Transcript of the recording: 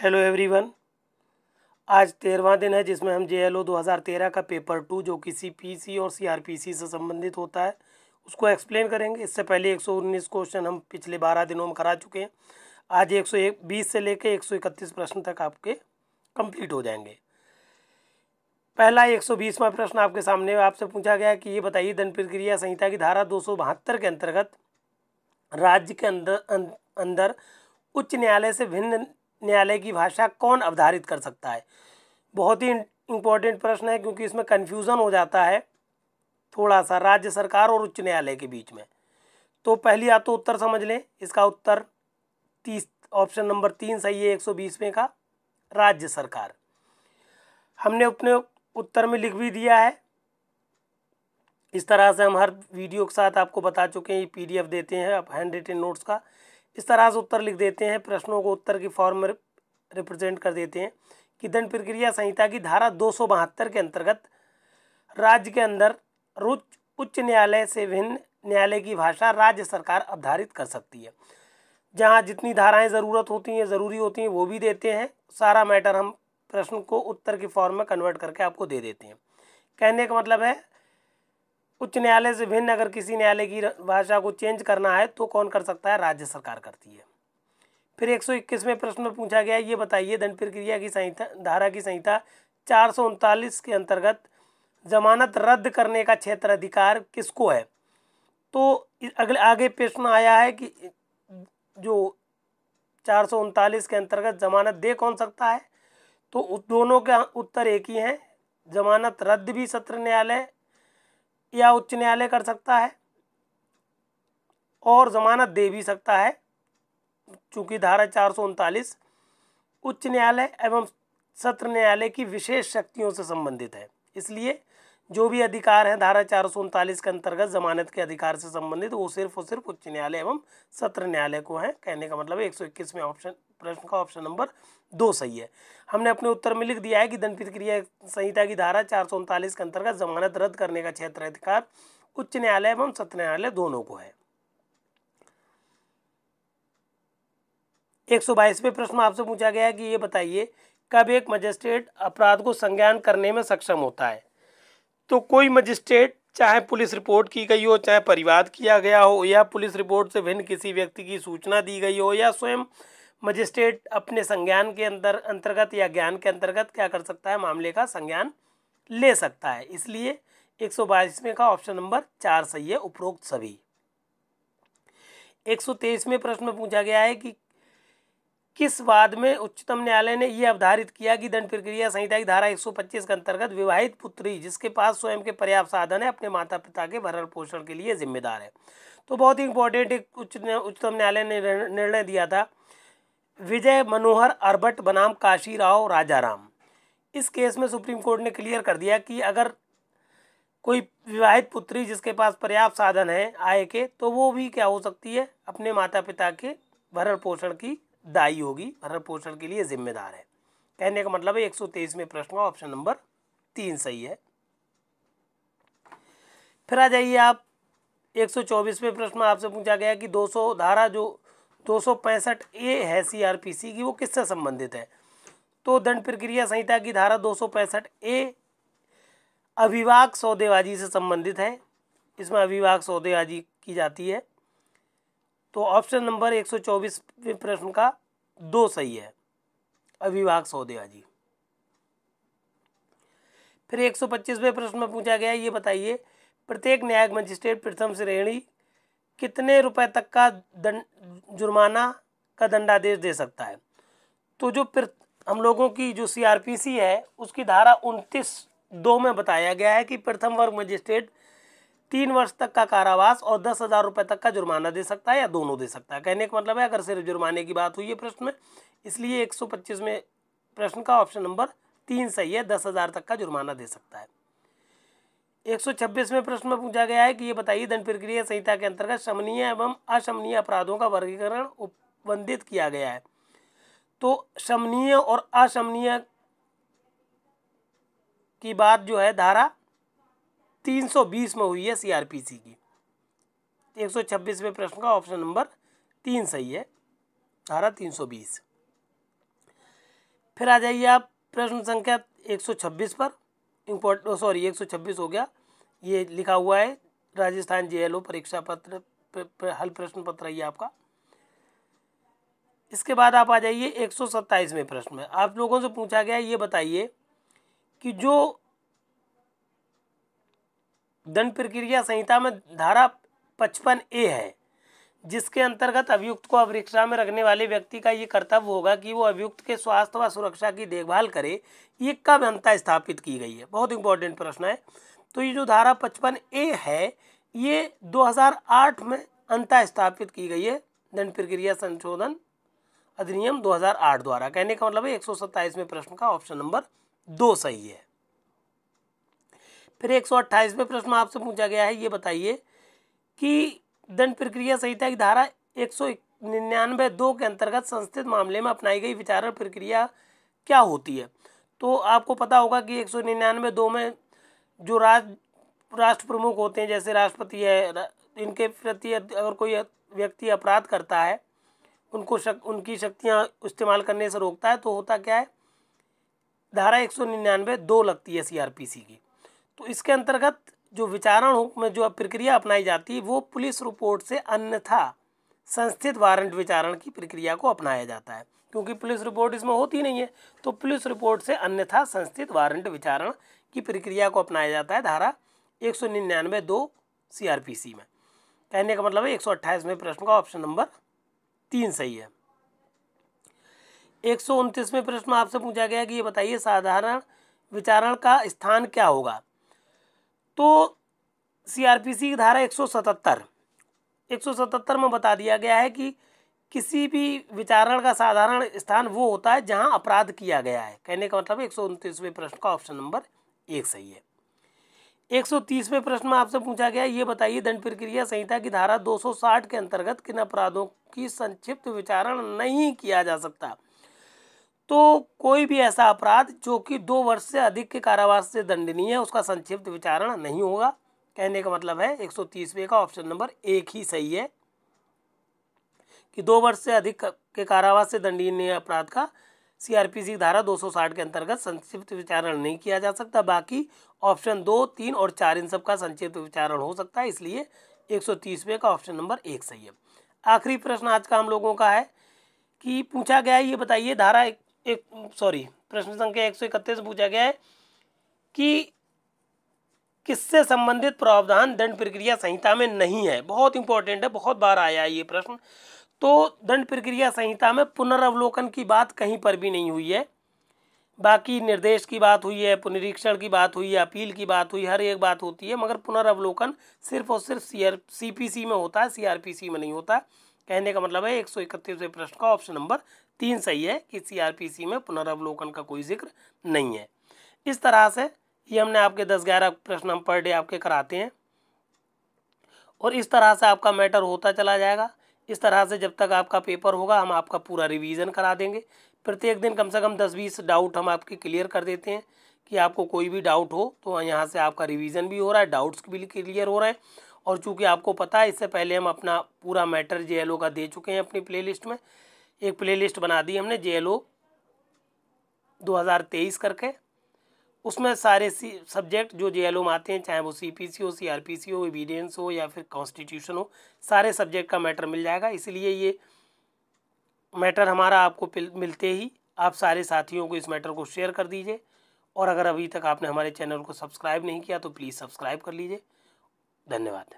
Hello everyone. आज 13वां दिन है जिसमें हम JLO 2013 का पेपर 2 जो कि CPC और CRPC से संबंधित होता है उसको एक्सप्लेन करेंगे। इससे पहले 119 क्वेश्चन हम पिछले 12 दिनों में करा चुके हैं। आज 120 से लेकर 131 प्रश्न तक आपके कंप्लीट हो जाएंगे। पहला 120वां प्रश्न आपके सामने आपसे पूछा गया कि ये बताइए, दंड प्रक्रिया संहिता की धारा 272 के अंतर्गत राज्य के अंदर उच्च न्यायालय से भिन्न न्यायालय की भाषा कौन अवधारित कर सकता है। बहुत ही इम्पोर्टेंट प्रश्न है क्योंकि इसमें कन्फ्यूज़न हो जाता है थोड़ा सा राज्य सरकार और उच्च न्यायालय के बीच में। तो पहली बात तो उत्तर समझ लें। इसका उत्तर ऑप्शन नंबर 3 सही है 120वें का, राज्य सरकार। हमने अपने उत्तर में लिख भी दिया है। इस तरह से हम हर वीडियो के साथ आपको बता चुके हैं। ये PDF देते हैं आप हैंड रिटन नोट्स का। इस तरह से उत्तर लिख देते हैं, प्रश्नों को उत्तर की फॉर्म में रिप्रेजेंट कर देते हैं कि दंड प्रक्रिया संहिता की धारा 272 के अंतर्गत राज्य के अंदर उच्च न्यायालय से भिन्न न्यायालय की भाषा राज्य सरकार अवधारित कर सकती है। जहाँ जितनी धाराएं ज़रूरी होती हैं वो भी देते हैं। सारा मैटर हम प्रश्न को उत्तर की फॉर्म में कन्वर्ट करके आपको दे देते हैं। कहने का मतलब है उच्च न्यायालय से भिन्न अगर किसी न्यायालय की भाषा को चेंज करना है तो कौन कर सकता है, राज्य सरकार करती है। फिर 121वें प्रश्न में पूछा गया, ये बताइए दंड प्रक्रिया की संहिता धारा की संहिता 439 के अंतर्गत जमानत रद्द करने का क्षेत्राधिकार किसको है। तो आगे प्रश्न आया है कि जो 439 के अंतर्गत जमानत दे कौन सकता है, तो दोनों का उत्तर एक ही है। जमानत रद्द भी सत्र न्यायालय या उच्च न्यायालय कर सकता है और जमानत दे भी सकता है। चूंकि धारा 439 उच्च न्यायालय एवं सत्र न्यायालय की विशेष शक्तियों से संबंधित है, इसलिए जो भी अधिकार हैं धारा 439 के अंतर्गत जमानत के अधिकार से संबंधित वो सिर्फ और सिर्फ उच्च न्यायालय एवं सत्र न्यायालय को है। कहने का मतलब 121वें प्रश्न का ऑप्शन नंबर 2 सही है। हमने अपने उत्तर में लिख दिया है कि दंड प्रक्रिया संहिता की धारा 439 के अंतर्गत जमानत रद्द करने का क्षेत्राधिकार उच्च न्यायालय एवं सत्र न्यायालय दोनों को है। 122वें प्रश्न आपसे पूछा गया है कि ये बताइए कब एक मजिस्ट्रेट अपराध को संज्ञान करने में सक्षम होता है। तो कोई मजिस्ट्रेट चाहे पुलिस रिपोर्ट की गई हो, चाहे परिवाद किया गया हो, या पुलिस रिपोर्ट से भिन्न किसी व्यक्ति की सूचना दी गई हो, या स्वयं मजिस्ट्रेट अपने संज्ञान के अंतर्गत या ज्ञान के अंतर्गत क्या कर सकता है, मामले का संज्ञान ले सकता है। इसलिए 122वें का ऑप्शन नंबर 4 सही है, उपरोक्त सभी। 123वें प्रश्न में पूछा गया है कि किस वाद में उच्चतम न्यायालय ने यह अवधारित किया कि दंड प्रक्रिया संहिता की धारा 125 के अंतर्गत विवाहित पुत्री जिसके पास स्वयं के पर्याप्त साधन है अपने माता पिता के भरण पोषण के लिए जिम्मेदार है। तो बहुत ही इंपॉर्टेंट एक उच्चतम न्यायालय ने निर्णय दिया था, विजय मनोहर अर्बट बनाम काशीराव राजाराम। इस केस में सुप्रीम कोर्ट ने क्लियर कर दिया कि अगर कोई विवाहित पुत्री जिसके पास पर्याप्त साधन है आय के, तो वो भी क्या हो सकती है, अपने माता पिता के भरण पोषण की दायी होगी, भरण पोषण के लिए जिम्मेदार है। कहने का मतलब है 123वें प्रश्न का ऑप्शन नंबर 3 सही है। फिर आ जाइए आप 124वें प्रश्न में आपसे पूछा गया कि 200 धारा जो 265A है CRPC की, वो किससे संबंधित है। तो दंड प्रक्रिया संहिता की धारा 265A अविवाक सौदेबाजी से संबंधित है। इसमें अविवाक सौदेबाजी की जाती है। तो ऑप्शन नंबर 124वें प्रश्न का 2 सही है, अविवाक सौदेबाजी। फिर 125वें प्रश्न में पूछा गया, ये बताइए प्रत्येक न्यायिक मजिस्ट्रेट प्रथम श्रेणी कितने रुपए तक का जुर्माना का दंडादेश दे सकता है। तो जो हम लोगों की जो CRPC है उसकी धारा 29(2) में बताया गया है कि प्रथम वर्ग मजिस्ट्रेट 3 वर्ष तक का कारावास और 10,000 रुपये तक का जुर्माना दे सकता है या दोनों दे सकता है। कहने का मतलब है अगर सिर्फ जुर्माने की बात हुई है प्रश्न में, इसलिए 125वें प्रश्न का ऑप्शन नंबर 3 सही है, 10,000 तक का जुर्माना दे सकता है। 126वें प्रश्न में पूछा गया है कि ये बताइए दंड प्रक्रिया संहिता के अंतर्गत शमनीय एवं अशमनीय अपराधों का वर्गीकरण उपबंधित किया गया है। तो शमनीय और अशमनीय की बात जो है धारा 320 में हुई है CRPC की। 126वें प्रश्न का ऑप्शन नंबर 3 सही है, धारा 320। फिर आ जाइए आप प्रश्न संख्या 126 पर। 126 हो गया, ये लिखा हुआ है राजस्थान जेएलओ परीक्षा पत्र हल प्रश्न पत्र है आपका। इसके बाद आप आ जाइए 127वें प्रश्न में। आप लोगों से पूछा गया ये बताइए कि जो दंड प्रक्रिया संहिता में धारा 55A है, जिसके अंतर्गत अभियुक्त को परीक्षा में रखने वाले व्यक्ति का ये कर्तव्य होगा कि वो अभियुक्त के स्वास्थ्य व सुरक्षा की देखभाल करे, ये कब अंतः स्थापित की गई है? बहुत इंपॉर्टेंट प्रश्न है। तो ये जो धारा 55A है ये 2008 में अंतः स्थापित की गई है, दंड प्रक्रिया संशोधन अधिनियम 2008 द्वारा। कहने का मतलब है 127वें प्रश्न का ऑप्शन नंबर 2 सही है। फिर 128वें प्रश्न में आपसे पूछा गया है, ये बताइए कि दंड प्रक्रिया संहिता की धारा 199(2) के अंतर्गत संस्थित मामले में अपनाई गई विचारण प्रक्रिया क्या होती है? तो आपको पता होगा कि 199(2) में जो राष्ट्र प्रमुख होते हैं, जैसे राष्ट्रपति है, इनके प्रति अगर कोई व्यक्ति अपराध करता है, उनको उनकी शक्तियां इस्तेमाल करने से रोकता है, तो होता क्या है, धारा 199(2) लगती है सीआरपीसी की। तो इसके अंतर्गत जो विचारण में जो प्रक्रिया अपनाई जाती है वो पुलिस रिपोर्ट से अन्यथा संस्थित वारंट विचारण की प्रक्रिया को अपनाया जाता है, क्योंकि पुलिस रिपोर्ट इसमें होती नहीं है। तो पुलिस रिपोर्ट से अन्यथा संस्थित वारंट विचारण की प्रक्रिया को अपनाया जाता है धारा 199(2) सीआरपीसी में। कहने का मतलब है 128वें प्रश्न का ऑप्शन नंबर 3 सही है। 129वें प्रश्न में आपसे पूछा गया कि ये बताइए साधारण विचारण का स्थान क्या होगा? तो सीआरपीसी की धारा 177 में बता दिया गया है कि किसी भी विचारण का साधारण स्थान वो होता है जहां अपराध किया गया है। कहने का मतलब 129वें प्रश्न का ऑप्शन नंबर 1 सही है। 130वें प्रश्न में आपसे पूछा गया ये बताइए दंड प्रक्रिया संहिता की धारा 260 के अंतर्गत किन अपराधों की संक्षिप्त विचारण नहीं किया जा सकता? तो कोई भी ऐसा अपराध जो कि 2 वर्ष से अधिक के कारावास से दंडनीय है उसका संक्षिप्त विचारण नहीं होगा। कहने का मतलब है 130वें का ऑप्शन नंबर 1 ही सही है कि 2 वर्ष से अधिक के कारावास से दंडनीय अपराध का सीआरपीसी धारा 260 के अंतर्गत संक्षिप्त विचारण नहीं किया जा सकता। बाकी ऑप्शन 2, 3 और 4 इन सब का संक्षिप्त विचारण हो सकता है, इसलिए 130वें का ऑप्शन नंबर 1 सही है। आखिरी प्रश्न आज का हम लोगों का है कि पूछा गया है ये बताइए धारा प्रश्न संख्या 131 पूछा गया है कि किससे संबंधित प्रावधान दंड प्रक्रिया संहिता में नहीं है? बहुत इंपॉर्टेंट है, बहुत बार आया है ये प्रश्न। तो दंड प्रक्रिया संहिता में पुनर्वलोकन की बात कहीं पर भी नहीं हुई है। बाकी निर्देश की बात हुई है, पुनरीक्षण की बात हुई है, अपील की बात हुई, हर एक बात होती है, मगर पुनर्वलोकन सिर्फ और सिर्फ सीपीसी में होता है, सीआरपीसी में नहीं होता। कहने का मतलब है 131वें प्रश्न का ऑप्शन नंबर 3 सही है कि सीआरपीसी में पुनर्वलोकन का कोई जिक्र नहीं है। इस तरह से ये हमने आपके 10-11 प्रश्न हम पर डे आपके कराते हैं और इस तरह से आपका मैटर होता चला जाएगा। इस तरह से जब तक आपका पेपर होगा हम आपका पूरा रिवीजन करा देंगे। प्रत्येक दिन कम से कम 10-20 डाउट हम आपके क्लियर कर देते हैं कि आपको कोई भी डाउट हो तो यहाँ से आपका रिवीजन भी हो रहा है, डाउट्स भी क्लियर हो रहे हैं। और चूँकि आपको पता है इससे पहले हम अपना पूरा मैटर जेएलओ का दे चुके हैं अपनी प्लेलिस्ट में। एक प्लेलिस्ट बना दी हमने जेएलओ 2023 करके, उसमें सारे सब्जेक्ट जो जेएलओ में आते हैं, चाहे वो सीपीसी हो, सीआरपीसी हो, एविडेंस हो या फिर कॉन्स्टिट्यूशन हो, सारे सब्जेक्ट का मैटर मिल जाएगा। इसलिए ये मैटर हमारा आपको मिलते ही आप सारे साथियों को इस मैटर को शेयर कर दीजिए। और अगर अभी तक आपने हमारे चैनल को सब्सक्राइब नहीं किया तो प्लीज़ सब्सक्राइब कर लीजिए। धन्यवाद।